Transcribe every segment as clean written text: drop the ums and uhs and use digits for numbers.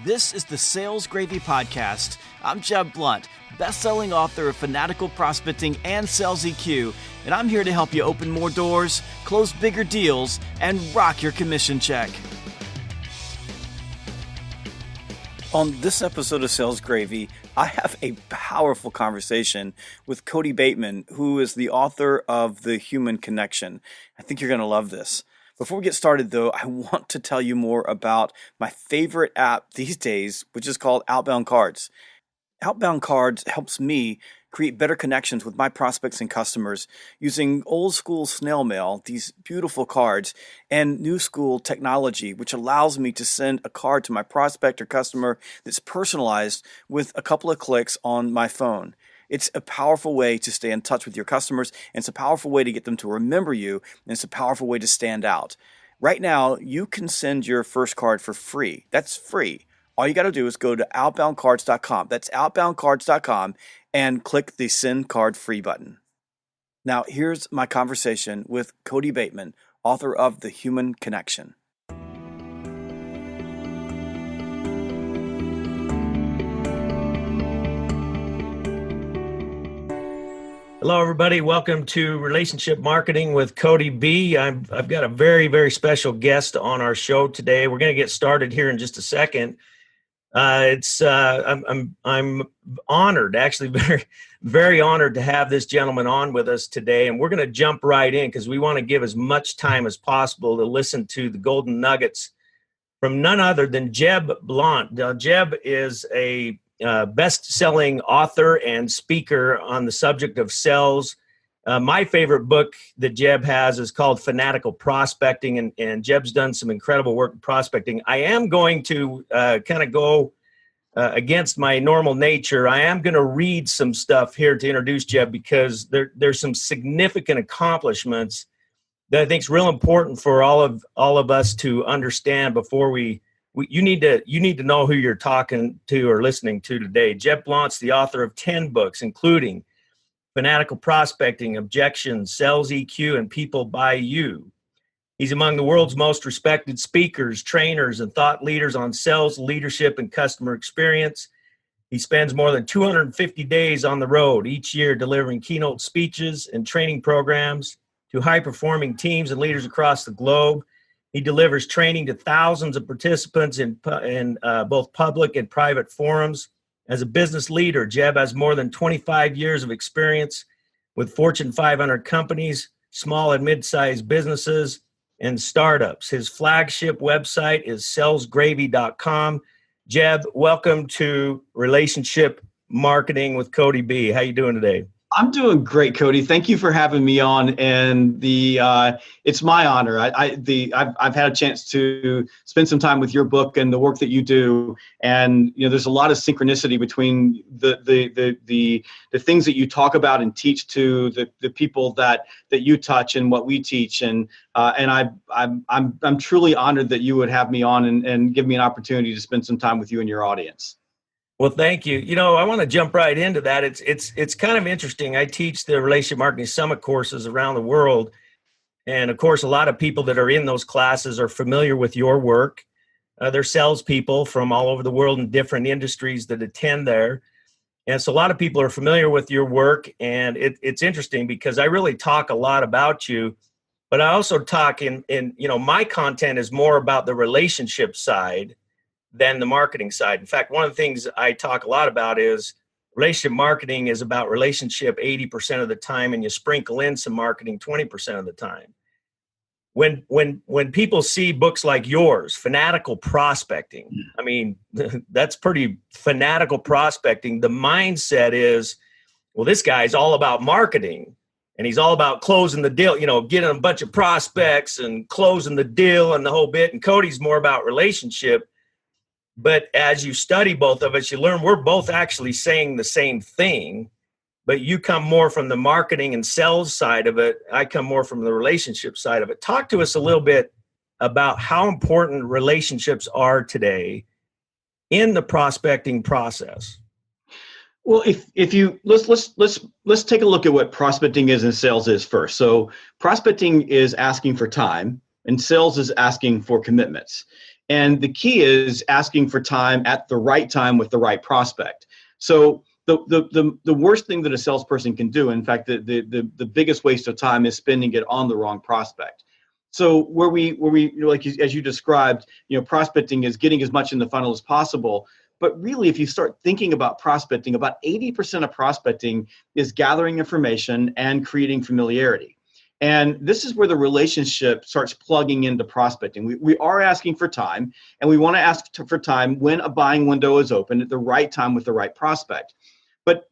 This is the Sales Gravy Podcast. I'm Jeb Blount, best-selling author of Fanatical Prospecting and Sales EQ, and I'm here to help you open more doors, close bigger deals, and rock your commission check. On this episode of Sales Gravy, I have a powerful conversation with Kody Bateman, who is the author of The Human Connection. I think you're going to love this. Before we get started, though, I want to tell you more about my favorite app these days, which is called Outbound Cards. Outbound Cards helps me create better connections with my prospects and customers using old school snail mail, these beautiful cards, and new school technology, which allows me to send a card to my prospect or customer that's personalized with a couple of clicks on my phone. It's a powerful way to stay in touch with your customers, and it's a powerful way to get them to remember you, and it's a powerful way to stand out. Right now, you can send your first card for free. That's free. All you got to do is go to outboundcards.com. That's outboundcards.com and click the Send Card Free button. Now, here's my conversation with Kody Bateman, author of The Human Connection. Hello, everybody. Welcome to Relationship Marketing with Kody B. I've got a very, very special guest on our show today. We're going to get started here in just a second. I'm honored, actually very, very honored to have this gentleman on with us today. And we're going to jump right in because we want to give as much time as possible to listen to the golden nuggets from none other than Jeb Blount. Now, Jeb is a best-selling author and speaker on the subject of sales. My favorite book that Jeb has is called Fanatical Prospecting, and Jeb's done some incredible work in prospecting. I am going to kind of go against my normal nature. I am going to read some stuff here to introduce Jeb because there's some significant accomplishments that I think is real important for all of us to understand before you need to know who you're talking to or listening to today. Jeb Blount's the author of 10 books, including Fanatical Prospecting, Objections, Sales EQ, and People Buy You. He's among the world's most respected speakers, trainers, and thought leaders on sales, leadership, and customer experience. He spends more than 250 days on the road each year delivering keynote speeches and training programs to high-performing teams and leaders across the globe. He delivers training to thousands of participants in both public and private forums. As a business leader, Jeb has more than 25 years of experience with Fortune 500 companies, small and mid-sized businesses, and startups. His flagship website is salesgravy.com. Jeb, welcome to Relationship Marketing with Kody B. How you doing today? I'm doing great, Kody. Thank you for having me on, and it's my honor. I've had a chance to spend some time with your book and the work that you do, and there's a lot of synchronicity between the things that you talk about and teach to the people that you touch and what we teach, and I'm truly honored that you would have me on and give me an opportunity to spend some time with you and your audience. Well, thank you. I want to jump right into that. It's kind of interesting. I teach the Relationship Marketing Summit courses around the world. And of course, a lot of people that are in those classes are familiar with your work. They're salespeople from all over the world in different industries that attend there. And so a lot of people are familiar with your work. And it's interesting because I really talk a lot about you, but I also talk my content is more about the relationship side than the marketing side. In fact, one of the things I talk a lot about is relationship marketing is about relationship 80% of the time, and you sprinkle in some marketing 20% of the time. When people see books like yours, Fanatical Prospecting, I mean, that's pretty fanatical prospecting. The mindset is, well, this guy's all about marketing, and he's all about closing the deal, getting a bunch of prospects and closing the deal and the whole bit. And Kody's more about relationship. But as you study both of us, you learn we're both actually saying the same thing, but you come more from the marketing and sales side of it. I come more from the relationship side of it. Talk to us a little bit about how important relationships are today in the prospecting process. Well, if you let's take a look at what prospecting is and sales is first. So prospecting is asking for time, and sales is asking for commitments. And the key is asking for time at the right time with the right prospect. So the worst thing that a salesperson can do, in fact, the biggest waste of time is spending it on the wrong prospect. So where we like as you described, prospecting is getting as much in the funnel as possible. But really, if you start thinking about prospecting, about 80% of prospecting is gathering information and creating familiarity. And this is where the relationship starts plugging into prospecting. We are asking for time, and we want to ask for time when a buying window is open at the right time with the right prospect. But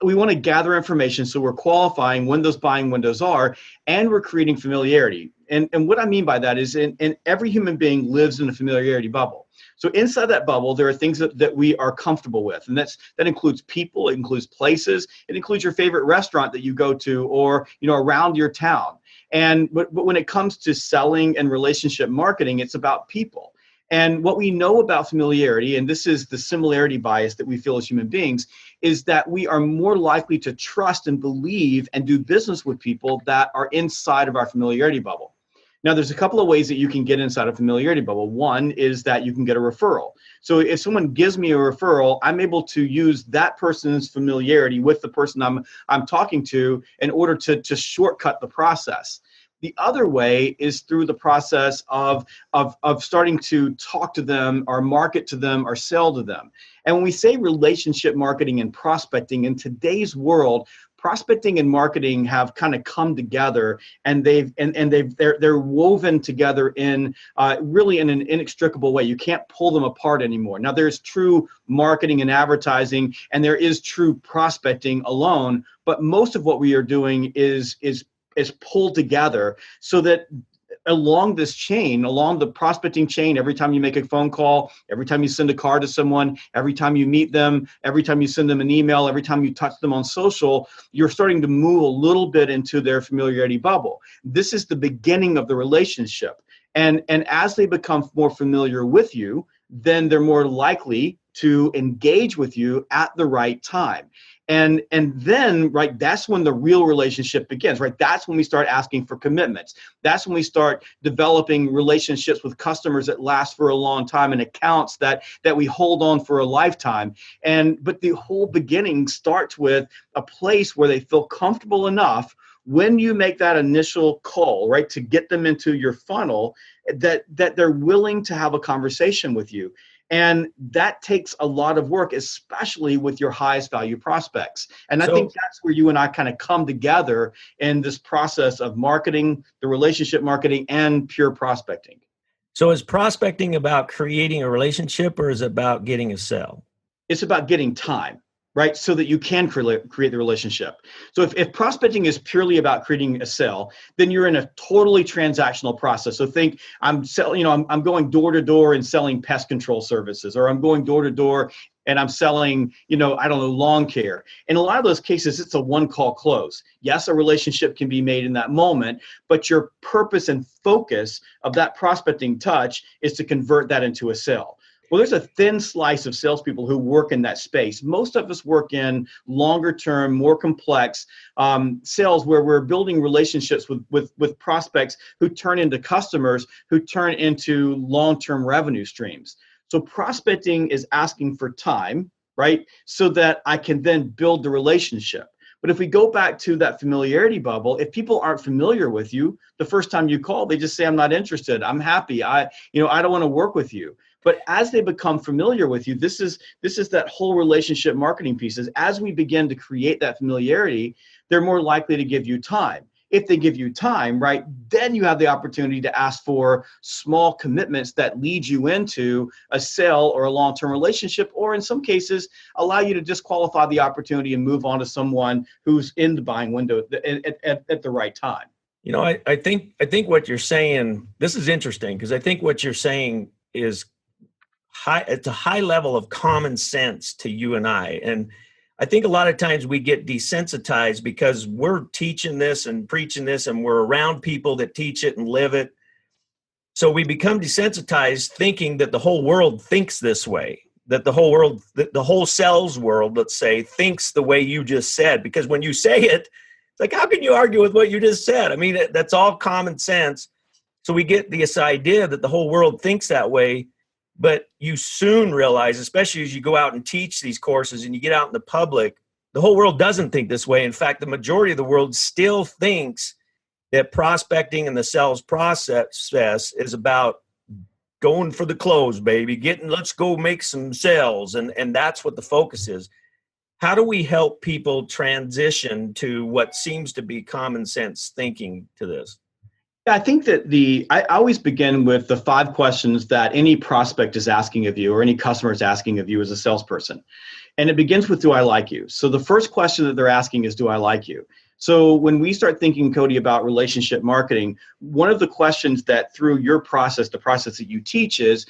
we want to gather information so we're qualifying when those buying windows are, and we're creating familiarity. And what I mean by that is in every human being lives in a familiarity bubble. So inside that bubble, there are things that we are comfortable with. And that includes people, it includes places, it includes your favorite restaurant that you go to, or around your town. But when it comes to selling and relationship marketing, it's about people. And what we know about familiarity, and this is the similarity bias that we feel as human beings, is that we are more likely to trust and believe and do business with people that are inside of our familiarity bubble. Now, there's a couple of ways that you can get inside a familiarity bubble. One is that you can get a referral. So if someone gives me a referral, I'm able to use that person's familiarity with the person I'm talking to in order to shortcut the process. The other way is through the process of starting to talk to them or market to them or sell to them. And when we say relationship marketing and prospecting in today's world, prospecting and marketing have kind of come together, and they're woven together in really in an inextricable way. You can't pull them apart anymore. Now, there's true marketing and advertising, and there is true prospecting alone, but most of what we are doing is pulled together so that along this chain, along the prospecting chain, every time you make a phone call, every time you send a card to someone, every time you meet them, every time you send them an email, every time you touch them on social, you're starting to move a little bit into their familiarity bubble. This is the beginning of the relationship. And as they become more familiar with you, then they're more likely to engage with you at the right time. And then, right, that's when the real relationship begins, right? That's when we start asking for commitments. That's when we start developing relationships with customers that last for a long time and accounts that we hold on for a lifetime. But the whole beginning starts with a place where they feel comfortable enough when you make that initial call, right, to get them into your funnel, that they're willing to have a conversation with you. And that takes a lot of work, especially with your highest value prospects. And I think that's where you and I kind of come together in this process of marketing, the relationship marketing, and pure prospecting. So is prospecting about creating a relationship, or is it about getting a sale? It's about getting time, right? So that you can create the relationship. So if prospecting is purely about creating a sale, then you're in a totally transactional process. So think I'm going door to door and selling pest control services, or I'm going door to door and I'm selling, lawn care. In a lot of those cases, it's a one-call close. Yes, a relationship can be made in that moment, but your purpose and focus of that prospecting touch is to convert that into a sale. Well, there's a thin slice of salespeople who work in that space. Most of us work in longer term, more complex sales where we're building relationships with prospects who turn into customers, who turn into long-term revenue streams. So prospecting is asking for time, right? So that I can then build the relationship. But if we go back to that familiarity bubble, if people aren't familiar with you, the first time you call, they just say, I'm not interested. I'm happy. I don't want to work with you. But as they become familiar with you, this is that whole relationship marketing piece. As we begin to create that familiarity, they're more likely to give you time. If they give you time, right, then you have the opportunity to ask for small commitments that lead you into a sale or a long-term relationship, or in some cases, allow you to disqualify the opportunity and move on to someone who's in the buying window at the right time. I think what you're saying, this is interesting, because I think what you're saying is it's a high level of common sense to you and I. And I think a lot of times we get desensitized because we're teaching this and preaching this, and we're around people that teach it and live it. So we become desensitized thinking that the whole world thinks this way, that the whole sales world, let's say, thinks the way you just said. Because when you say it, it's like, how can you argue with what you just said? I mean, that's all common sense. So we get this idea that the whole world thinks that way, but you soon realize, especially as you go out and teach these courses and you get out in the public, the whole world doesn't think this way. In fact, the majority of the world still thinks that prospecting and the sales process is about going for the close, baby, let's go make some sales. And that's what the focus is. How do we help people transition to what seems to be common sense thinking to this? Yeah, I think that I always begin with the 5 questions that any prospect is asking of you or any customer is asking of you as a salesperson. And it begins with, do I like you? So the first question that they're asking is, do I like you? So when we start thinking, Kody, about relationship marketing, one of the questions that through your process, the process that you teach is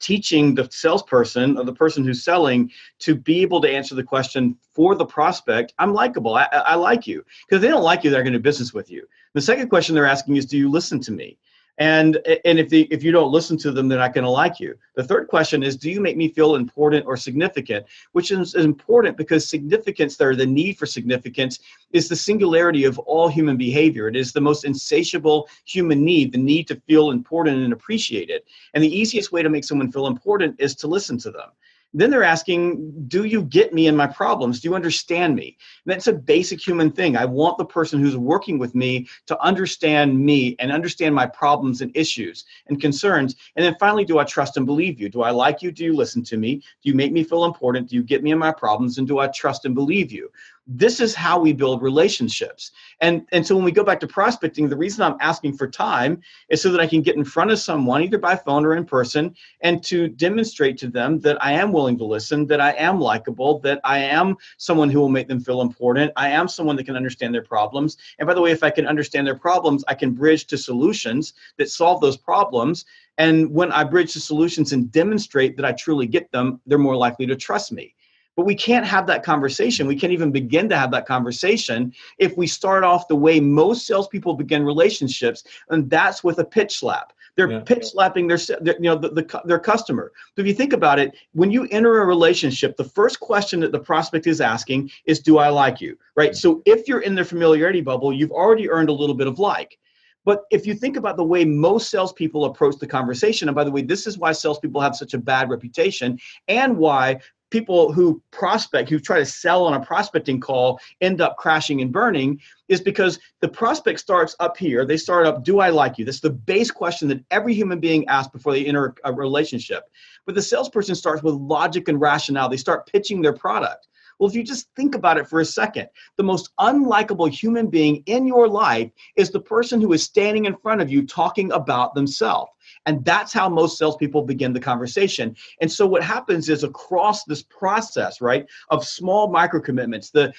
teaching the salesperson or the person who's selling to be able to answer the question for the prospect, I'm likable, I like you. Because if they don't like you, they're going to do business with you. The second question they're asking is, do you listen to me? And if you don't listen to them, they're not going to like you. The third question is, do you make me feel important or significant? Which is important because significance, or the need for significance, is the singularity of all human behavior. It is the most insatiable human need, the need to feel important and appreciated. And the easiest way to make someone feel important is to listen to them. Then they're asking, do you get me and my problems? Do you understand me? And that's a basic human thing. I want the person who's working with me to understand me and understand my problems and issues and concerns. And then finally, do I trust and believe you? Do I like you? Do you listen to me? Do you make me feel important? Do you get me and my problems? And do I trust and believe you? This is how we build relationships. And so when we go back to prospecting, the reason I'm asking for time is so that I can get in front of someone, either by phone or in person, and to demonstrate to them that I am willing to listen, that I am likable, that I am someone who will make them feel important. I am someone that can understand their problems. And by the way, if I can understand their problems, I can bridge to solutions that solve those problems. And when I bridge to solutions and demonstrate that I truly get them, they're more likely to trust me. But we can't have that conversation. We can't even begin to have that conversation if we start off the way most salespeople begin relationships, and that's with a pitch slap. They're pitch slapping their customer. So if you think about it, when you enter a relationship, the first question that the prospect is asking is, do I like you? Right? So if you're in their familiarity bubble, you've already earned a little bit of like. But if you think about the way most salespeople approach the conversation, and by the way, this is why salespeople have such a bad reputation, and why people who prospect, who try to sell on a prospecting call, end up crashing and burning, is because the prospect starts up here. They start up, do I like you? That's the base question that every human being asks before they enter a relationship. But the salesperson starts with logic and rationale. They start pitching their product. Well, if you just think about it for a second, the most unlikable human being in your life is the person who is standing in front of you talking about themselves. And that's how most salespeople begin the conversation. And so what happens is across this process, right, of small micro commitments, the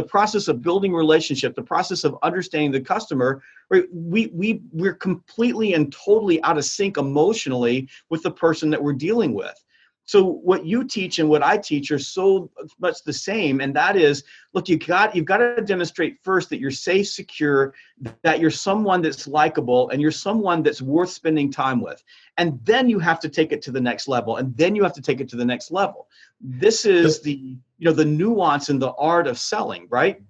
process of building relationship, the process of understanding the customer, right, we're completely and totally out of sync emotionally with the person that we're dealing with. So what you teach and what I teach are so much the same. And that is, look, you've got to demonstrate first that you're safe, secure, that you're someone that's likable, and you're someone that's worth spending time with. And then you have to take it to the next level. And then you have to take it to the next level. This is the nuance and the art of selling, right?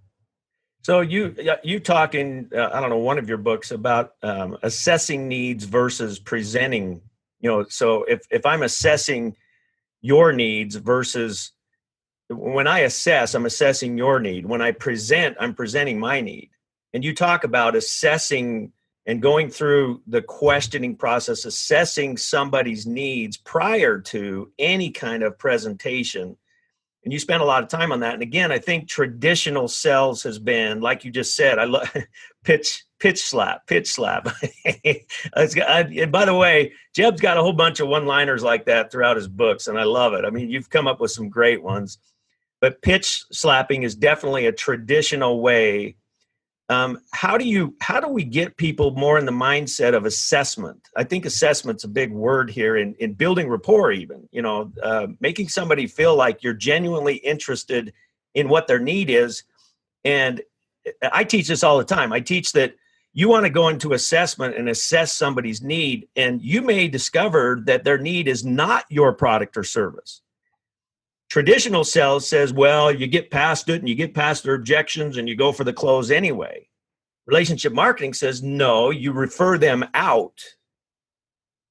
So you talk in, I don't know, one of your books about assessing needs versus presenting, so if I'm assessing your needs versus when I assess, I'm assessing your need. When I present, I'm presenting my need. And you talk about assessing and going through the questioning process, assessing somebody's needs prior to any kind of presentation. And you spend a lot of time on that. And again, I think traditional sales has been, like you just said, I love pitch slap. And by the way, Jeb's got a whole bunch of one-liners like that throughout his books, and I love it. I mean, you've come up with some great ones. But pitch slapping is definitely a traditional way. How do we get people more in the mindset of assessment? I think assessment's a big word here in building rapport, even, making somebody feel like you're genuinely interested in what their need is. And I teach this all the time. I teach that you want to go into assessment and assess somebody's need, and you may discover that their need is not your product or service. Traditional sales says, well, you get past it and you get past their objections and you go for the close anyway. Relationship marketing says, no, you refer them out.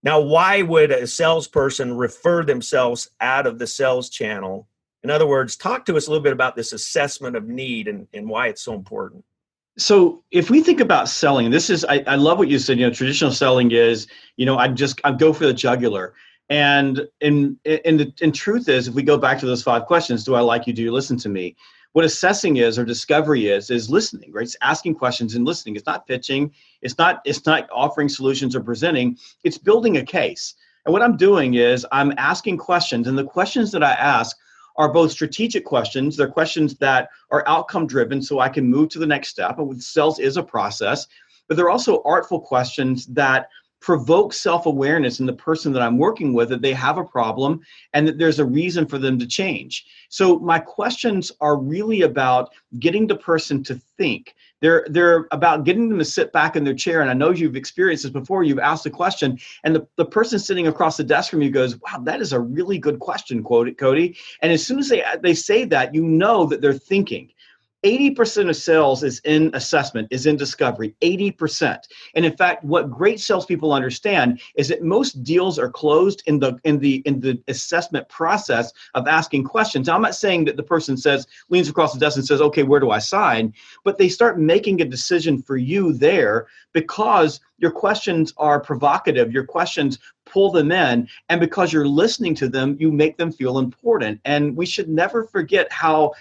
Now, why would a salesperson refer themselves out of the sales channel? In other words, talk to us a little bit about this assessment of need and why it's so important. So if we think about selling, this is, I love what you said, traditional selling is, I go for the jugular. And in truth is, if we go back to those 5 questions, do I like you? Do you listen to me? What assessing is, or discovery is listening, right? It's asking questions and listening. It's not pitching. It's not offering solutions or presenting. It's building a case. And what I'm doing is I'm asking questions, and the questions that I ask are both strategic questions. They're questions that are outcome driven, so I can move to the next step. And with sales is a process, but they're also artful questions that provoke self-awareness in the person that I'm working with, that they have a problem and that there's a reason for them to change. So my questions are really about getting the person to think. They're about getting them to sit back in their chair. And I know you've experienced this before. You've asked a question and the person sitting across the desk from you goes, wow, that is a really good question, Kody. And as soon as they say that, you know that they're thinking. 80% of sales is in assessment, is in discovery, 80%. And in fact, what great salespeople understand is that most deals are closed in the assessment process of asking questions. Now, I'm not saying that the person leans across the desk and says, okay, where do I sign? But they start making a decision for you there because your questions are provocative, your questions pull them in, and because you're listening to them, you make them feel important. And we should never forget how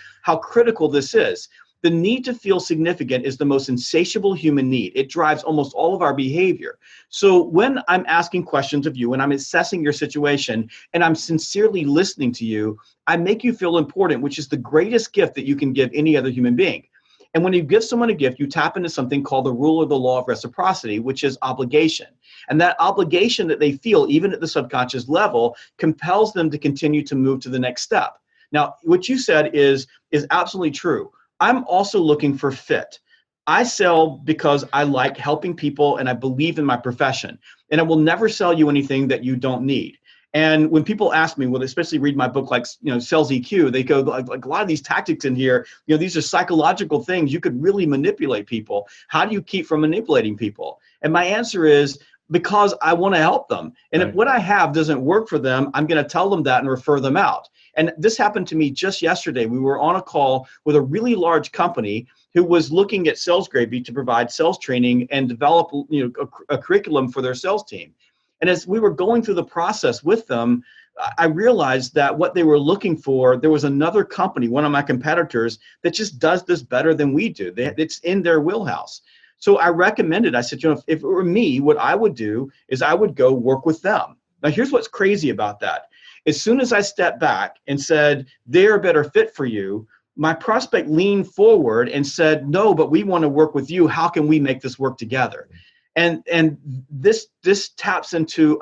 critical this is. The need to feel significant is the most insatiable human need. It drives almost all of our behavior. So when I'm asking questions of you and I'm assessing your situation and I'm sincerely listening to you, I make you feel important, which is the greatest gift that you can give any other human being. And when you give someone a gift, you tap into something called the rule or the law of reciprocity, which is obligation. And that obligation that they feel, even at the subconscious level, compels them to continue to move to the next step. Now, what you said is absolutely true. I'm also looking for fit. I sell because I like helping people and I believe in my profession. And I will never sell you anything that you don't need. And when people ask me, well, they especially read my book, like, Sales EQ, they go, like a lot of these tactics in here, these are psychological things. You could really manipulate people. How do you keep from manipulating people? And my answer is, because I want to help them. And right. If what I have doesn't work for them, I'm going to tell them that and refer them out. And this happened to me just yesterday. We were on a call with a really large company who was looking at Sales Gravy to provide sales training and develop a curriculum for their sales team. And as we were going through the process with them, I realized that what they were looking for, there was another company, one of my competitors, that just does this better than we do. It's in their wheelhouse. So I recommended, I said, if it were me, what I would do is I would go work with them. Now, here's what's crazy about that. As soon as I stepped back and said, they're a better fit for you, my prospect leaned forward and said, no, but we want to work with you. How can we make this work together? And this taps into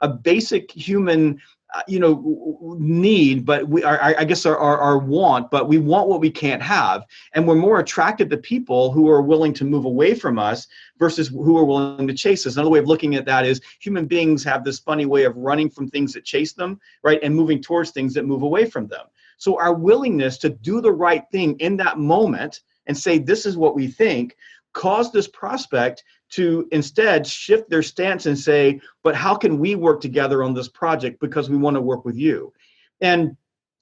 a basic human need, but I guess our want, but we want what we can't have. And we're more attracted to people who are willing to move away from us versus who are willing to chase us. Another way of looking at that is human beings have this funny way of running from things that chase them, right? And moving towards things that move away from them. So our willingness to do the right thing in that moment and say, this is what we think, caused this prospect to instead shift their stance and say, but how can we work together on this project because we want to work with you? And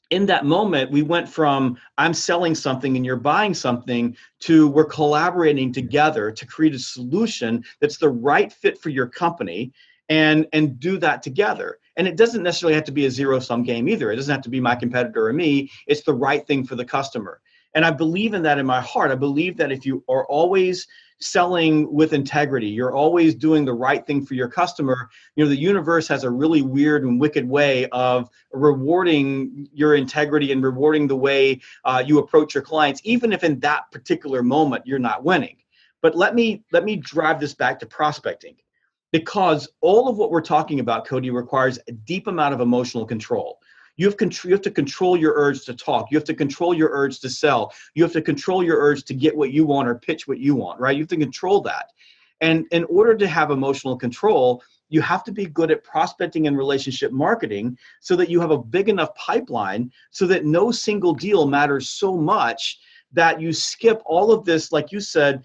in that moment, we went from I'm selling something and you're buying something to we're collaborating together to create a solution that's the right fit for your company and do that together. And it doesn't necessarily have to be a zero-sum game either. It doesn't have to be my competitor or me. It's the right thing for the customer. And I believe in that in my heart. I believe that if you are always selling with integrity, you're always doing the right thing for your customer, the universe has a really weird and wicked way of rewarding your integrity and rewarding the way you approach your clients, even if in that particular moment you're not winning. But let me drive this back to prospecting, because all of what we're talking about, Kody, requires a deep amount of emotional control. You have to control your urge to talk. You have to control your urge to sell. You have to control your urge to get what you want or pitch what you want, right? You have to control that. And in order to have emotional control, you have to be good at prospecting and relationship marketing so that you have a big enough pipeline so that no single deal matters so much that you skip all of this, like you said,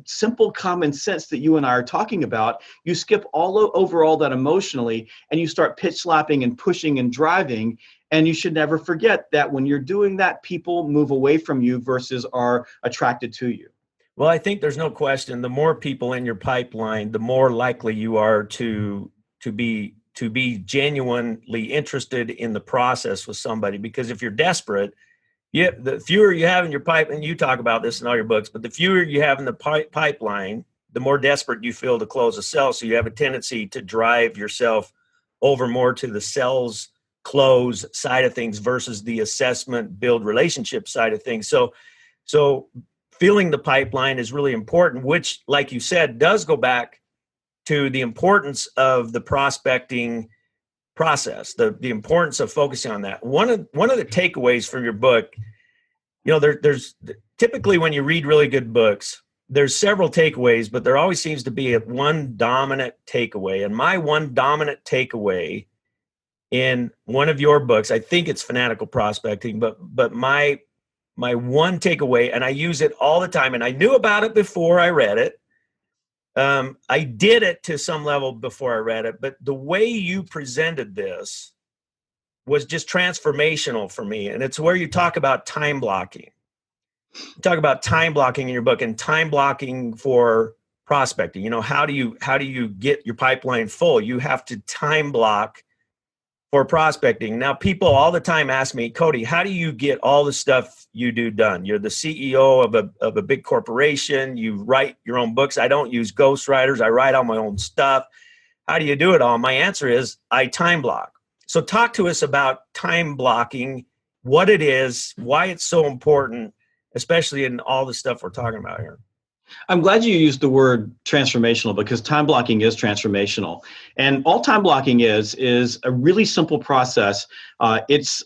simple common sense that you and I are talking about. You skip over all that emotionally, and you start pitch slapping and pushing and driving. And you should never forget that when you're doing that, people move away from you versus are attracted to you. Well, I think there's no question. The more people in your pipeline, the more likely you are to be genuinely interested in the process with somebody. Because if you're desperate, the fewer you have in your pipe, and you talk about this in all your books, but the fewer you have in the pipeline, the more desperate you feel to close a sale. So you have a tendency to drive yourself over more to the sales close side of things versus the assessment, build relationship side of things. So filling the pipeline is really important, which, like you said, does go back to the importance of the prospecting process, the importance of focusing on that. One of the takeaways from your book, there's typically, when you read really good books, there's several takeaways, but there always seems to be one dominant takeaway. And my one dominant takeaway in one of your books, I think it's Fanatical Prospecting, but my one takeaway, and I use it all the time, and I knew about it before I read it. I did it to some level before I read it, but the way you presented this was just transformational for me. And it's where you talk about time blocking. You talk about time blocking in your book, and time blocking for prospecting. How do you get your pipeline full? You have to time block for prospecting. Now, people all the time ask me, Kody, how do you get all the stuff you do done? You're the CEO of a big corporation. You write your own books. I don't use ghostwriters. I write all my own stuff. How do you do it all? My answer is I time block. So talk to us about time blocking, what it is, why it's so important, especially in all the stuff we're talking about here. I'm glad you used the word transformational, because time blocking is transformational. And all time blocking is a really simple process. It's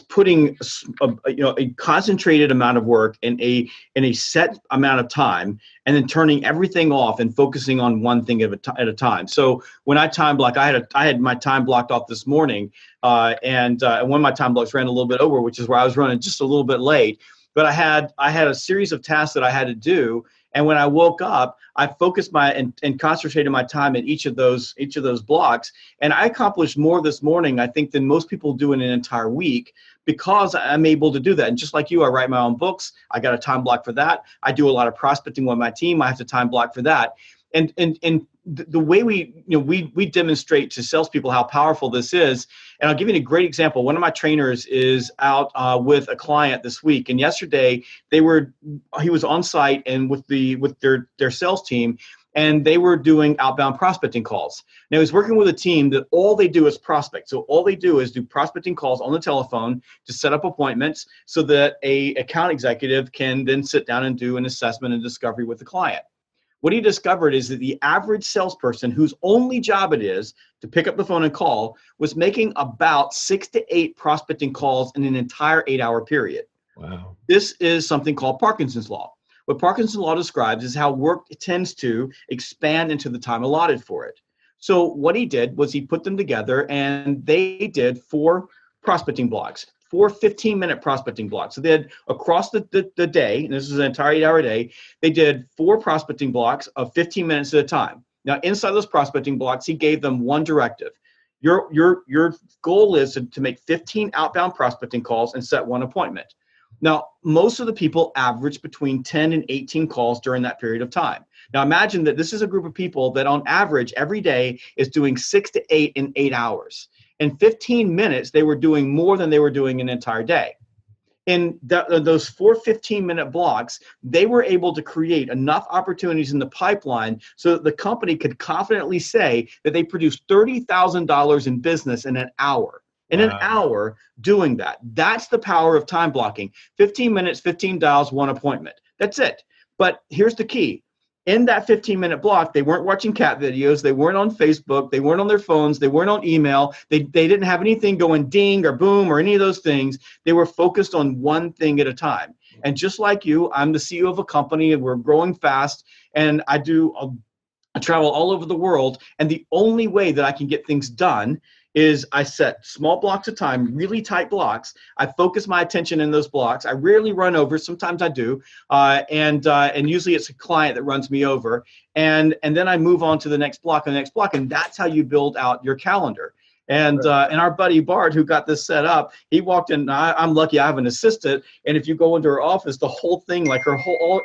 putting a concentrated amount of work in a set amount of time, and then turning everything off and focusing on one thing at a time. So when I time block, I had my time blocked off this morning, and one of my time blocks ran a little bit over, which is where I was running just a little bit late. But I had a series of tasks that I had to do. And when I woke up, I focused and concentrated my time in each of those blocks. And I accomplished more this morning, I think, than most people do in an entire week, because I'm able to do that. And just like you, I write my own books. I got a time block for that. I do a lot of prospecting with my team. I have to time block for that. And the way we demonstrate to salespeople how powerful this is, and I'll give you a great example. One of my trainers is out with a client this week, and yesterday he was on site and with their sales team, and they were doing outbound prospecting calls. Now he's working with a team that all they do is prospect. So all they do is do prospecting calls on the telephone to set up appointments so that a account executive can then sit down and do an assessment and discovery with the client. What he discovered is that the average salesperson, whose only job it is to pick up the phone and call, was making about 6 to 8 prospecting calls in an entire 8-hour period. Wow. This is something called Parkinson's Law. What Parkinson's Law describes is how work tends to expand into the time allotted for it. So what he did was he put them together, and they did 4 prospecting blocks. 4 15-minute prospecting blocks. So they had across the day, and this is an entire 8-hour day, they did 4 prospecting blocks of 15 minutes at a time. Now, inside those prospecting blocks, he gave them one directive. Your goal is to make 15 outbound prospecting calls and set 1 appointment. Now, most of the people average between 10 and 18 calls during that period of time. Now, imagine that this is a group of people that on average every day is doing 6 to 8 in 8 hours. In 15 minutes, they were doing more than they were doing an entire day. In those 4 15-minute blocks, they were able to create enough opportunities in the pipeline so that the company could confidently say that they produced $30,000 in business in an hour. In an hour doing that. That's the power of time blocking. 15 minutes, 15 dials, 1 appointment. That's it. But here's the key. In that 15-minute block, they weren't watching cat videos. They weren't on Facebook. They weren't on their phones. They weren't on email. They didn't have anything going ding or boom or any of those things. They were focused on one thing at a time. And just like you, I'm the CEO of a company, and we're growing fast. And I travel all over the world. And the only way that I can get things done is I set small blocks of time, really tight blocks. I focus my attention in those blocks. I rarely run over. Sometimes I do, and usually it's a client that runs me over. And then I move on to the next block and the next block, and that's how you build out your calendar. And our buddy Bart, who got this set up, he walked in. I'm lucky I have an assistant, and if you go into her office, the whole thing, like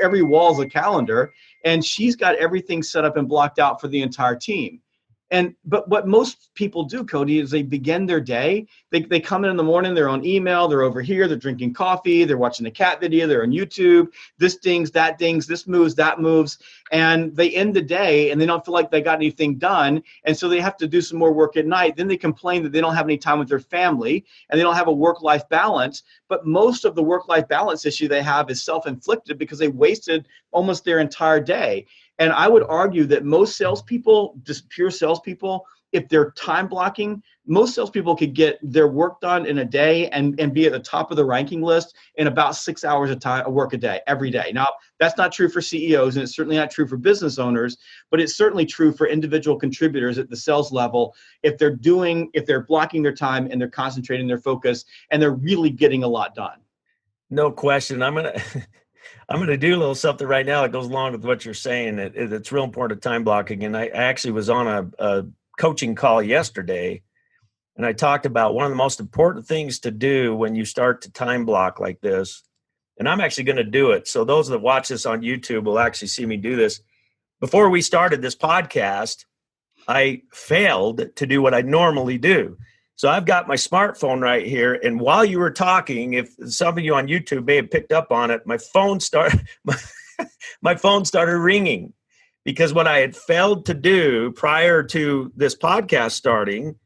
every wall is a calendar, and she's got everything set up and blocked out for the entire team. But what most people do, Kody, is they begin their day. They come in the morning, they're on email, they're over here, they're drinking coffee, they're watching a cat video, they're on YouTube, this dings, that dings, this moves, that moves, and they end the day and they don't feel like they got anything done, and so they have to do some more work at night. Then they complain that they don't have any time with their family and they don't have a work-life balance. But most of the work-life balance issue they have is self-inflicted because they wasted almost their entire day. And I would argue that most salespeople, just pure salespeople, if they're time blocking, most salespeople could get their work done in a day and be at the top of the ranking list in about 6 hours of work a day, every day. Now, that's not true for CEOs, and it's certainly not true for business owners, but it's certainly true for individual contributors at the sales level. If they're blocking their time and they're concentrating their focus and they're really getting a lot done. No question. I'm gonna do a little something right now that goes along with what you're saying. It's real important, time blocking. And I actually was on a coaching call yesterday, and I talked about one of the most important things to do when you start to time block like this. And I'm actually going to do it. So those that watch this on YouTube will actually see me do this. Before we started this podcast, I failed to do what I normally do. So I've got my smartphone right here, and while you were talking, if some of you on YouTube may have picked up on it, my phone started ringing, because what I had failed to do prior to this podcast starting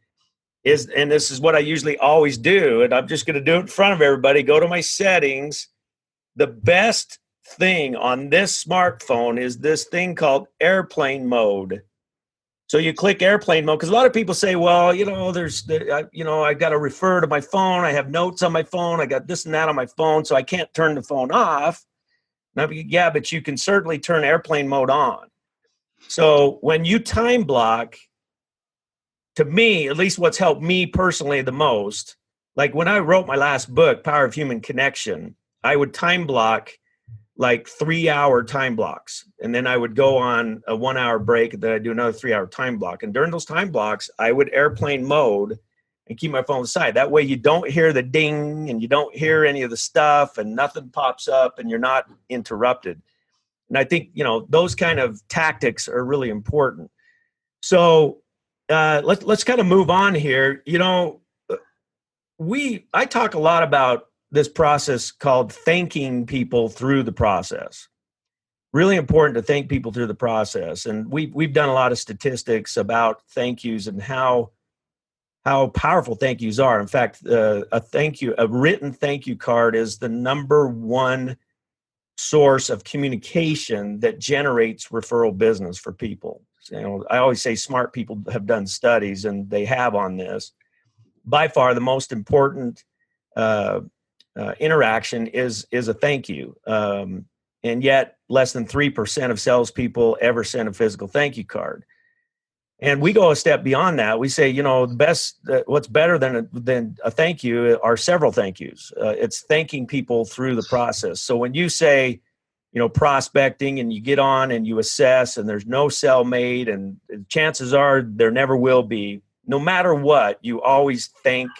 is, and this is what I usually always do, and I'm just going to do it in front of everybody, go to my settings. The best thing on this smartphone is this thing called airplane mode. So you click airplane mode, because a lot of people say, well, I got to refer to my phone. I have notes on my phone. I got this and that on my phone, so I can't turn the phone off. Now, yeah, but you can certainly turn airplane mode on. So when you time block, to me, at least what's helped me personally the most, like when I wrote my last book, Power of Human Connection, I would time block like 3-hour time blocks. And then I would go on a 1-hour break, and then I'd do another 3-hour time block. And during those time blocks, I would airplane mode and keep my phone aside. That way you don't hear the ding and you don't hear any of the stuff and nothing pops up and you're not interrupted. And I think, those kind of tactics are really important. So let's kind of move on here. I talk a lot about this process called thanking people through the process. Really important to thank people through the process. And we've done a lot of statistics about thank yous and how powerful thank yous are. In fact, a written thank you card is the number one source of communication that generates referral business for people. I always say smart people have done studies, and they have on this. By far, the most important interaction is a thank you. And yet less than 3% of salespeople ever send a physical thank you card. And we go a step beyond that. We say, what's better than a thank you are several thank yous. It's thanking people through the process. So when you say, prospecting, and you get on and you assess, and there's no sell made, and chances are there never will be, no matter what, you always thank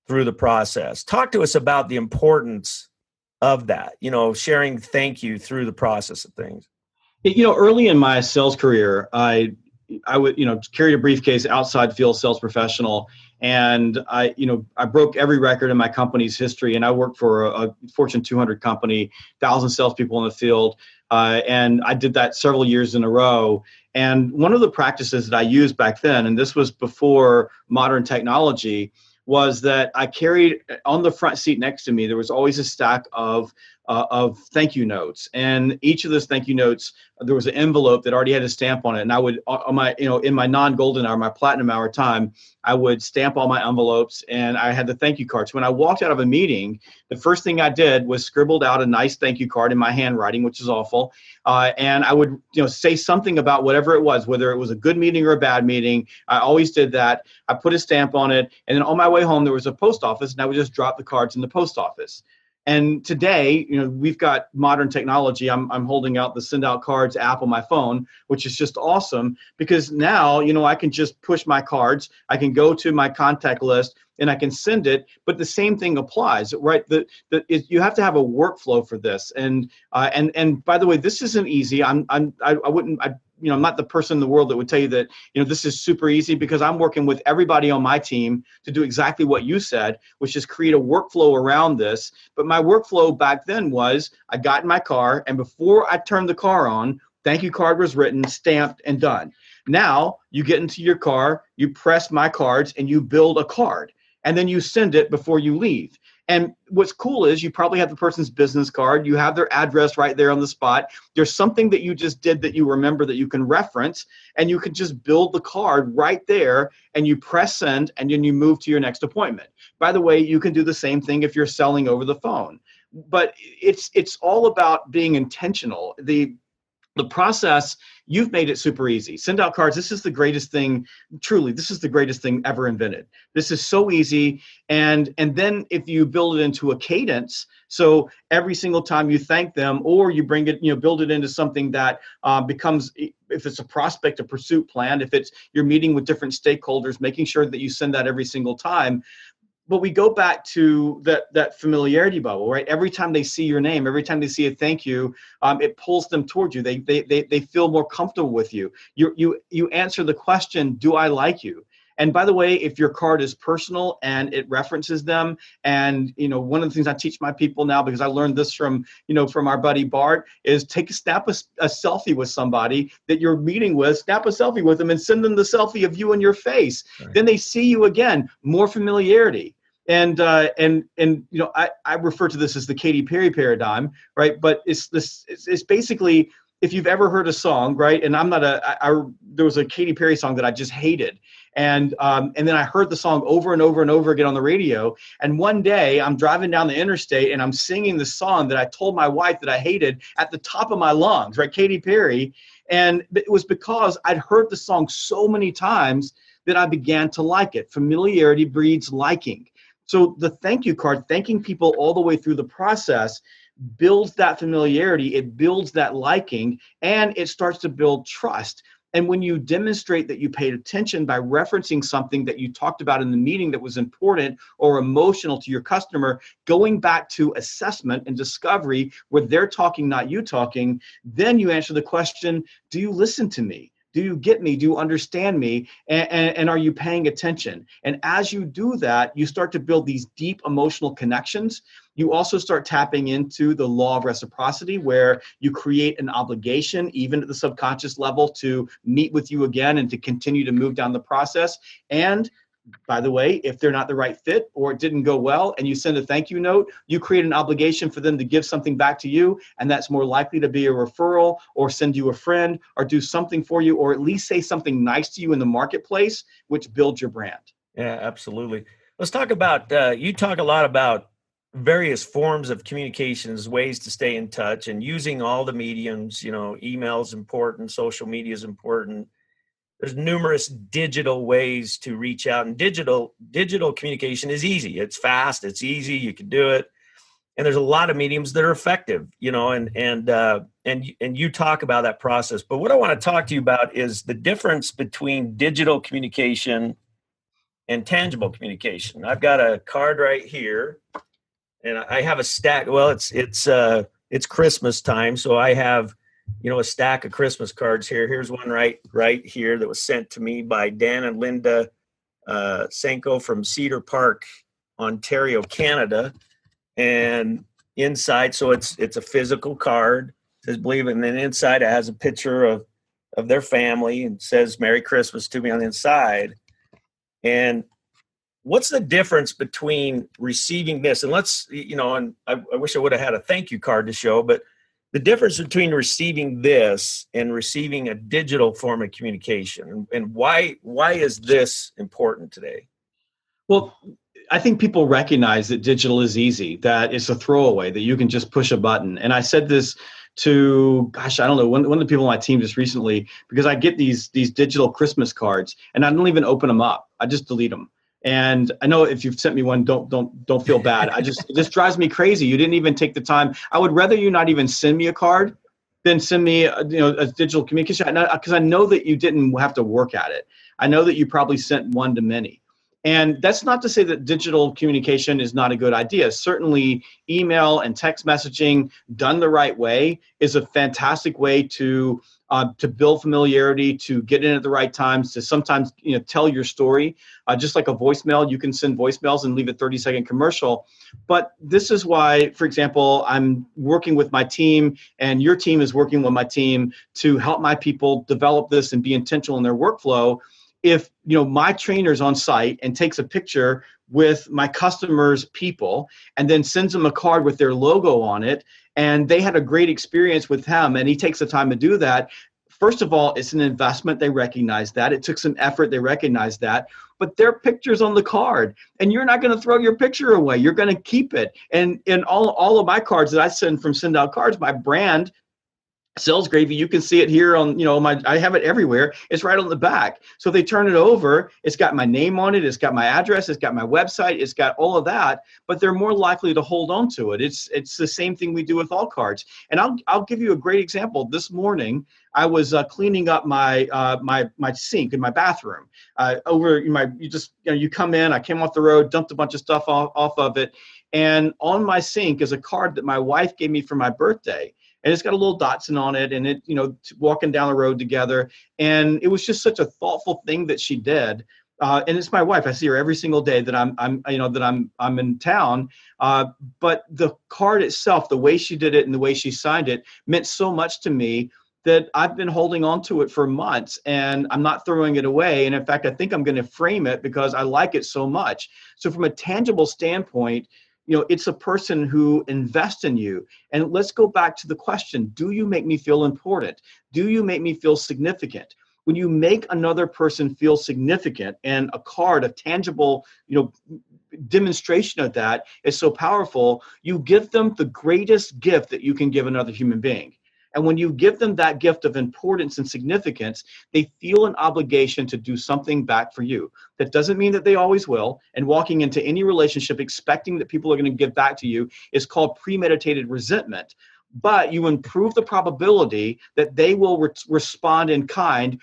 through the process. Talk to us about the importance of that, sharing thank you through the process of things. Early in my sales career, I would, carried a briefcase outside field sales professional, and I broke every record in my company's history. And I worked for a Fortune 200 company, 1,000 salespeople in the field, and I did that several years in a row. And one of the practices that I used back then, and this was before modern technology, was that I carried on the front seat next to me, there was always a stack of of thank you notes, and each of those thank you notes, there was an envelope that already had a stamp on it, and I would on my in my non-golden hour, my platinum hour time, I would stamp all my envelopes, and I had the thank you cards. When I walked out of a meeting, the first thing I did was scribbled out a nice thank you card in my handwriting, which is awful, and I would say something about whatever it was, whether it was a good meeting or a bad meeting. I always did that. I put a stamp on it, and then on my way home there was a post office, and I would just drop the cards in the post office. And today, we've got modern technology. I'm holding out the send out cards app on my phone, which is just awesome, because now, I can just push my cards. I can go to my contact list and I can send it. But the same thing applies, right? You have to have a workflow for this. And by the way, this isn't easy. I'm not the person in the world that would tell you that, this is super easy, because I'm working with everybody on my team to do exactly what you said, which is create a workflow around this. But my workflow back then was I got in my car, and before I turned the car on, thank you card was written, stamped, and done. Now you get into your car, you press my cards, and you build a card, and then you send it before you leave. And what's cool is you probably have the person's business card. You have their address right there on the spot. There's something that you just did that you remember that you can reference, and you can just build the card right there, and you press send, and then you move to your next appointment. By the way, you can do the same thing if you're selling over the phone. But it's all about being intentional. The process, you've made it super easy. Send out cards. This is the greatest thing. Truly, this is the greatest thing ever invented. This is so easy. And then if you build it into a cadence, so every single time you thank them, or you bring it, build it into something that becomes, if it's a prospect, a pursuit plan, if it's you're meeting with different stakeholders, making sure that you send that every single time. But we go back to that familiarity bubble, right? Every time they see your name, every time they see a thank you, it pulls them towards you. They feel more comfortable with you. You answer the question, do I like you? And by the way, if your card is personal and it references them, and one of the things I teach my people now, because I learned this from our buddy Bart, is snap a selfie with somebody that you're meeting with, snap a selfie with them, and send them the selfie of you and your face. Right. Then they see you again, more familiarity. And I refer to this as the Katy Perry paradigm, right? But it's basically, if you've ever heard a song, right? And there was a Katy Perry song that I just hated. And then I heard the song over and over and over again on the radio. And one day I'm driving down the interstate and I'm singing the song that I told my wife that I hated at the top of my lungs, right? Katy Perry. And it was because I'd heard the song so many times that I began to like it. Familiarity breeds liking. So the thank you card, thanking people all the way through the process, builds that familiarity, it builds that liking, and it starts to build trust. And when you demonstrate that you paid attention by referencing something that you talked about in the meeting that was important or emotional to your customer, going back to assessment and discovery where they're talking, not you talking, then you answer the question, do you listen to me? Do you get me? Do you understand me? And are you paying attention? And as you do that, you start to build these deep emotional connections. You also start tapping into the law of reciprocity, where you create an obligation, even at the subconscious level, to meet with you again and to continue to move down the process. And by the way, if they're not the right fit or it didn't go well and you send a thank you note, you create an obligation for them to give something back to you. And that's more likely to be a referral or send you a friend or do something for you, or at least say something nice to you in the marketplace, which builds your brand. Yeah, absolutely. Let's talk about, you talk a lot about various forms of communications, ways to stay in touch, and using all the mediums. Email is important, social media is important. There's numerous digital ways to reach out, and digital communication is easy. It's fast, it's easy, you can do it. And there's a lot of mediums that are effective, and you talk about that process. But what I want to talk to you about is the difference between digital communication and tangible communication. I've got a card right here, and I have a stack. Well, it's Christmas time, so I have a stack of Christmas cards here. Here's one right here that was sent to me by Dan and Linda Senko from Cedar Park, Ontario, Canada. And inside, so it's a physical card, says believe it, and then inside it has a picture of their family and says Merry Christmas to me on the inside. And what's the difference between receiving this, and and I wish I would have had a thank you card to show, but the difference between receiving this and receiving a digital form of communication, and why is this important today? Well, I think people recognize that digital is easy, that it's a throwaway, that you can just push a button. And I said this to, gosh, I don't know, one of the people on my team just recently, because I get these digital Christmas cards and I don't even open them up. I just delete them. And I know if you've sent me one, don't feel bad. It just drives me crazy. You didn't even take the time. I would rather you not even send me a card than send me a digital communication, because I know that you didn't have to work at it. I know that you probably sent one to many. And that's not to say that digital communication is not a good idea. Certainly, email and text messaging done the right way is a fantastic way to build familiarity, to get in at the right times, to sometimes tell your story. Just like a voicemail, you can send voicemails and leave a 30-second commercial. But this is why, for example, I'm working with my team, and your team is working with my team to help my people develop this and be intentional in their workflow. If my trainer's on site and takes a picture with my customers' people and then sends them a card with their logo on it, and they had a great experience with him, and he takes the time to do that, first of all, it's an investment. They recognize that. It took some effort. They recognize that. But their picture's on the card, and you're not going to throw your picture away. You're going to keep it. And in all of my cards that I send from Send Out Cards, my brand, Sales Gravy, you can see it here on, I have it everywhere. It's right on the back. So if they turn it over, it's got my name on it. It's got my address. It's got my website. It's got all of that, but they're more likely to hold on to it. It's the same thing we do with all cards. And I'll give you a great example. This morning, I was cleaning up my sink in my bathroom. You come in, I came off the road, dumped a bunch of stuff off of it. And on my sink is a card that my wife gave me for my birthday. And it's got a little Datsun on it, and it, walking down the road together. And it was just such a thoughtful thing that she did. And it's my wife. I see her every single day that I'm in town. But the card itself, the way she did it and the way she signed it, meant so much to me that I've been holding on to it for months, and I'm not throwing it away. And in fact, I think I'm going to frame it because I like it so much. So from a tangible standpoint, it's a person who invests in you. And let's go back to the question, do you make me feel important? Do you make me feel significant? When you make another person feel significant, and a card, a tangible, demonstration of that is so powerful, you give them the greatest gift that you can give another human being. And when you give them that gift of importance and significance, they feel an obligation to do something back for you. That doesn't mean that they always will. And walking into any relationship expecting that people are going to give back to you is called premeditated resentment. But you improve the probability that they will respond in kind,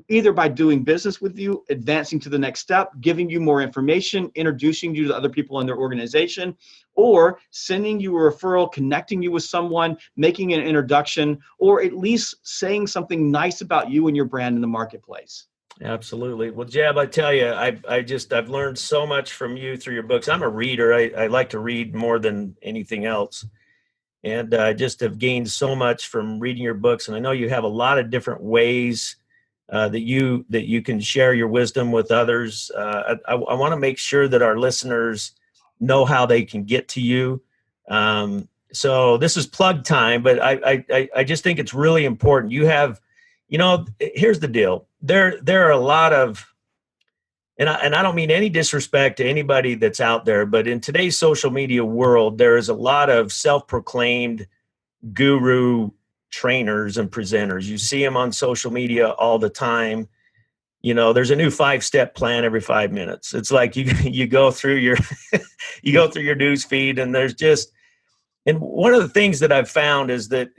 either by doing business with you, advancing to the next step, giving you more information, introducing you to other people in their organization, or sending you a referral, connecting you with someone, making an introduction, or at least saying something nice about you and your brand in the marketplace. Absolutely. Well, Jeb, I tell you, I've learned so much from you through your books. I'm a reader. I like to read more than anything else. And I just have gained so much from reading your books. And I know you have a lot of different ways that you can share your wisdom with others. I want to make sure that our listeners know how they can get to you. So this is plug time, but I just think it's really important. You have, here's the deal. There are a lot of, and I don't mean any disrespect to anybody that's out there, but in today's social media world, there is a lot of self-proclaimed guru trainers and presenters. You see them on social media all the time. There's a new 5-step plan every 5 minutes. It's like you go through your your news feed, and and one of the things that I've found is that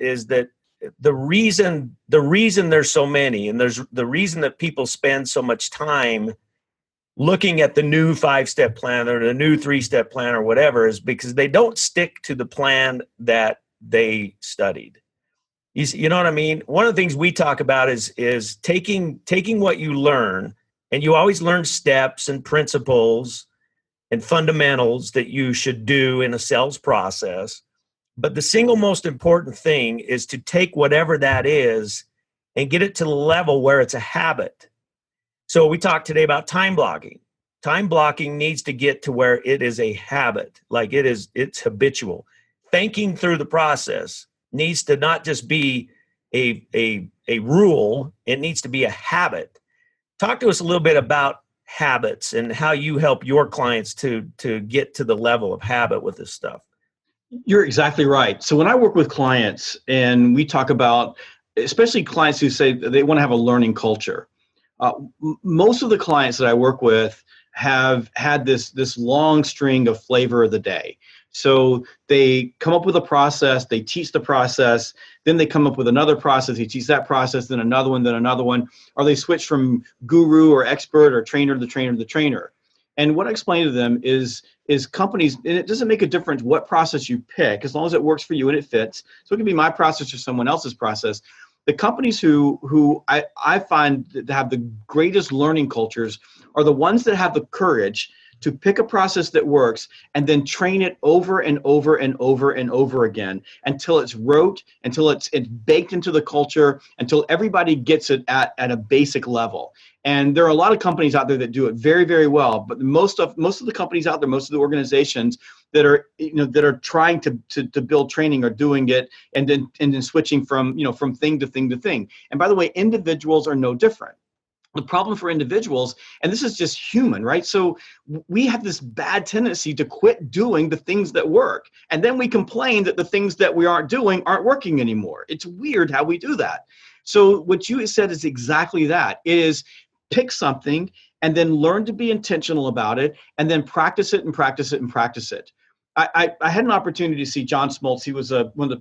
the reason there's so many, and there's the reason that people spend so much time looking at the new 5-step plan or the new 3-step plan or whatever, is because they don't stick to the plan that they studied. You know what I mean? One of the things we talk about is taking what you learn, and you always learn steps and principles and fundamentals that you should do in a sales process. But the single most important thing is to take whatever that is and get it to the level where it's a habit. So we talked today about time blocking. time blocking needs to get to where it is a habit, like it's habitual. Thinking through the process needs to not just be a rule, it needs to be a habit. Talk to us a little bit about habits and how you help your clients to get to the level of habit with this stuff. You're exactly right. So when I work with clients and we talk about, especially clients who say they want to have a learning culture, most of the clients that I work with have had this long string of flavor of the day. So they come up with a process, they teach the process, then they come up with another process, they teach that process, then another one, or they switch from guru or expert or trainer to trainer to trainer. And what I explain to them is companies, and it doesn't make a difference what process you pick, as long as it works for you and it fits. So it can be my process or someone else's process. The companies who I find that have the greatest learning cultures are the ones that have the courage to pick a process that works and then train it over and over and over and over again until it's rote, until it's baked into the culture, until everybody gets it at a basic level. And there are a lot of companies out there that do it very, very well. But most of the companies out there, most of the organizations that are trying to build training are doing it and then switching from thing to thing to thing. And by the way, individuals are no different. The problem for individuals, and this is just human, right? So we have this bad tendency to quit doing the things that work. And then we complain that the things that we aren't doing aren't working anymore. It's weird how we do that. So what you said is exactly that. It is pick something and then learn to be intentional about it and then practice it and practice it and practice it. I had an opportunity to see John Smoltz. He was one of the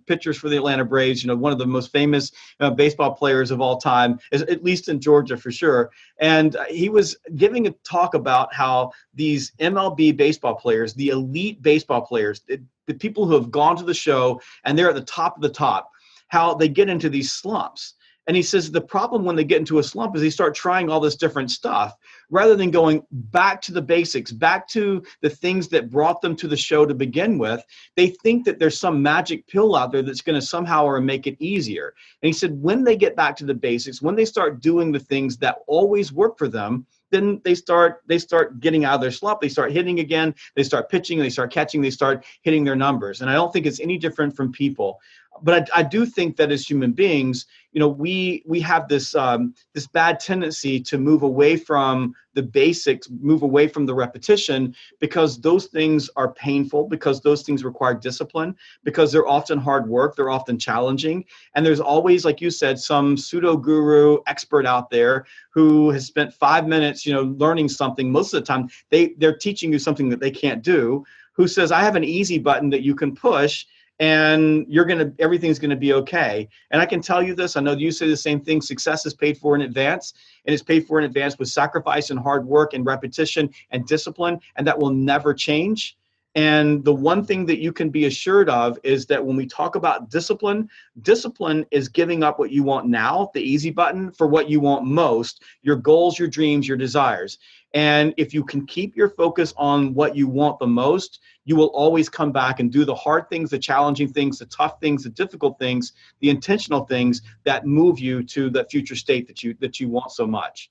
pitchers for the Atlanta Braves, one of the most famous baseball players of all time, at least in Georgia for sure. And he was giving a talk about how these MLB baseball players, the elite baseball players, the people who have gone to the show and they're at the top of the top, how they get into these slumps. And he says the problem when they get into a slump is they start trying all this different stuff rather than going back to the basics, back to the things that brought them to the show to begin with. They think that there's some magic pill out there that's going to somehow or make it easier. And he said when they get back to the basics, when they start doing the things that always work for them, then they start getting out of their slump. They start hitting again. They start pitching. They start catching. They start hitting their numbers. And I don't think it's any different from people. But I do think that as human beings, we have this bad tendency to move away from the basics, move away from the repetition, because those things are painful, because those things require discipline, because they're often hard work, they're often challenging. And there's always, like you said, some pseudo guru expert out there who has spent 5 minutes, learning something. Most of the time, they're teaching you something that they can't do, who says, I have an easy button that you can push and everything's going to be okay. And I can tell you this, I know you say the same thing, success is paid for in advance, and it's paid for in advance with sacrifice and hard work and repetition and discipline, and that will never change. And the one thing that you can be assured of is that when we talk about discipline, discipline is giving up what you want now, the easy button, for what you want most, your goals, your dreams, your desires. And if you can keep your focus on what you want the most, you will always come back and do the hard things, the challenging things, the tough things, the difficult things, the intentional things that move you to the future state that you want so much.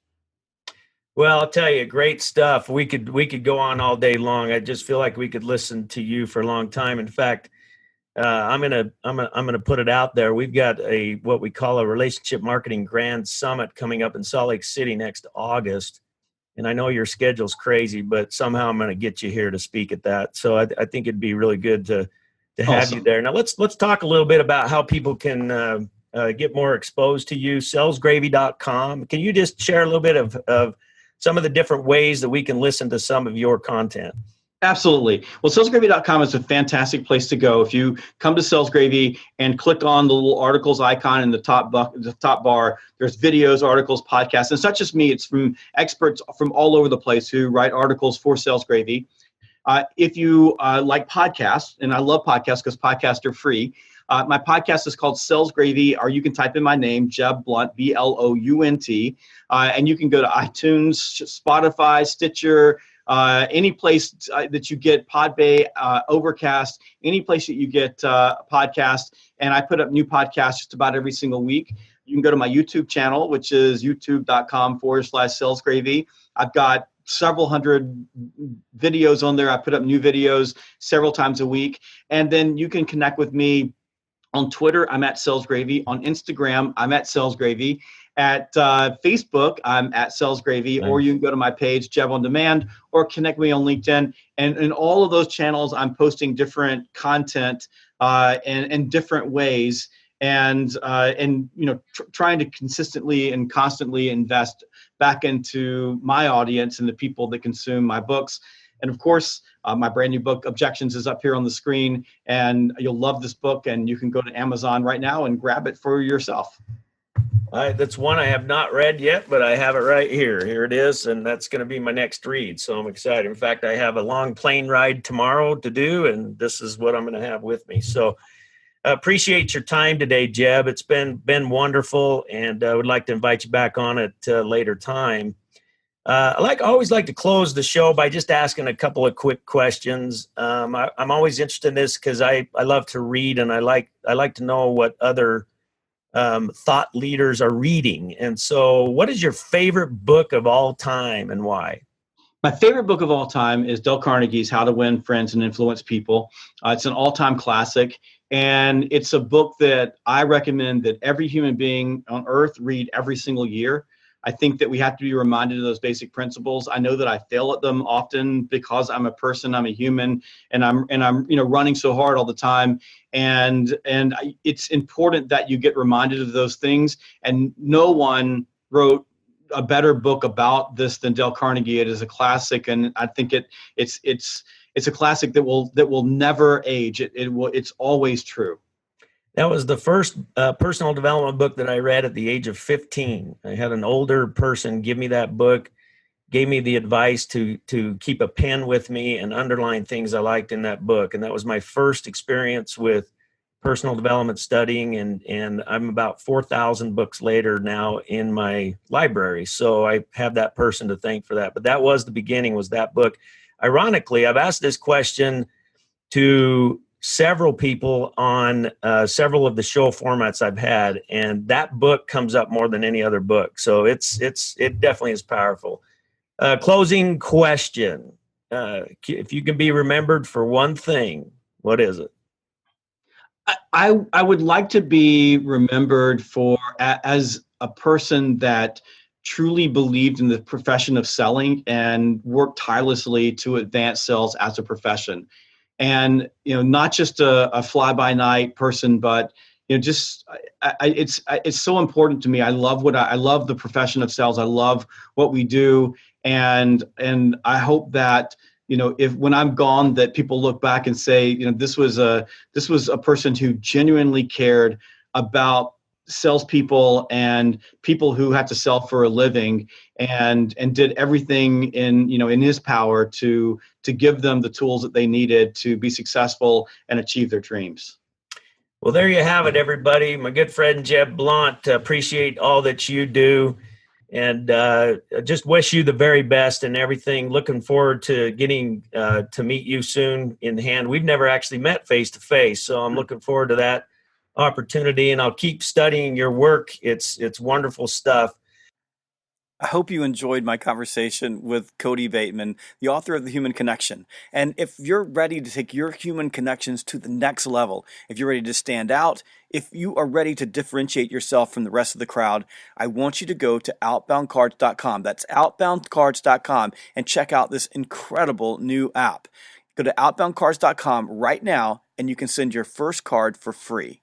Well, I'll tell you, great stuff. We could go on all day long. I just feel like we could listen to you for a long time. In fact, I'm gonna put it out there. We've got what we call a relationship marketing grand summit coming up in Salt Lake City next August. And I know your schedule's crazy, but somehow I'm going to get you here to speak at that. So I think it'd be really good to have Awesome. you there. Now let's talk a little bit about how people can get more exposed to you. Sellsgravy.com. Can you just share a little bit of some of the different ways that we can listen to some of your content? Absolutely. Well, Sellsgravy.com is a fantastic place to go. If you come to Sales Gravy and click on the little articles icon in the top bar, there's videos, articles, podcasts. And it's not just me. It's from experts from all over the place who write articles for Sales Gravy. If you like podcasts, and I love podcasts because podcasts are free, my podcast is called Sales Gravy, or you can type in my name, Jeb Blunt, Blount, and you can go to iTunes, Spotify, Stitcher, any place that you get Podbay, Overcast, any place that you get podcasts. And I put up new podcasts just about every single week. You can go to my YouTube channel, which is youtube.com/Sales Gravy. I've got several hundred videos on there. I put up new videos several times a week. And then you can connect with me on Twitter. I'm at Sales Gravy. On Instagram, I'm at Sales Gravy. At Facebook, I'm at Sales Gravy. Nice. Or you can go to my page, Jeb on Demand, or connect me on LinkedIn. And in all of those channels, I'm posting different content in different ways. And trying to consistently and constantly invest back into my audience and the people that consume my books. And of course, my brand new book, Objections, is up here on the screen, and you'll love this book. And you can go to Amazon right now and grab it for yourself. That's one I have not read yet, but I have it right here. Here it is, and that's going to be my next read. So I'm excited. In fact, I have a long plane ride tomorrow to do, and this is what I'm going to have with me. So appreciate your time today, Jeb. It's been wonderful, and I would like to invite you back on at a later time. I always like to close the show by just asking a couple of quick questions. I'm always interested in this because I love to read, and I like to know what other thought leaders are reading. And so, what is your favorite book of all time, and why? My favorite book of all time is Dale Carnegie's How to Win Friends and Influence People. It's an all-time classic, and it's a book that I recommend that every human being on earth read every single year. I think that we have to be reminded of those basic principles. I know that I fail at them often because I'm a person, I'm a human, and I'm running so hard all the time. And it's important that you get reminded of those things. And no one wrote a better book about this than Dale Carnegie. It is a classic, and I think it's a classic that will never age. It's always true. That was the first personal development book that I read at the age of 15. I had an older person give me that book, gave me the advice to keep a pen with me and underline things I liked in that book. And that was my first experience with personal development studying. And I'm about 4,000 books later now in my library. So I have that person to thank for that. But that was the beginning, was that book. Ironically, I've asked this question to several people on several of the show formats I've had, and that book comes up more than any other book. So it definitely is powerful. Closing question: if you can be remembered for one thing, what is it? I would like to be remembered as a person that truly believed in the profession of selling and worked tirelessly to advance sales as a profession. And not just a fly-by-night person, but it's so important to me. I love the profession of sales. I love what we do, and I hope that if when I'm gone, that people look back and say, this was a person who genuinely cared about salespeople and people who have to sell for a living, and did everything in his power to give them the tools that they needed to be successful and achieve their dreams. Well, there you have it, everybody. My good friend Jeb Blount, appreciate all that you do, and just wish you the very best and everything. Looking forward to getting to meet you soon in hand. We've never actually met face to face, so I'm looking forward to that opportunity, and I'll keep studying your work. It's wonderful stuff. I hope you enjoyed my conversation with Kody Bateman, the author of The Human Connection. And if you're ready to take your human connections to the next level, if you're ready to stand out, if you are ready to differentiate yourself from the rest of the crowd, I want you to go to outboundcards.com. That's outboundcards.com, and check out this incredible new app. Go to outboundcards.com right now, and you can send your first card for free.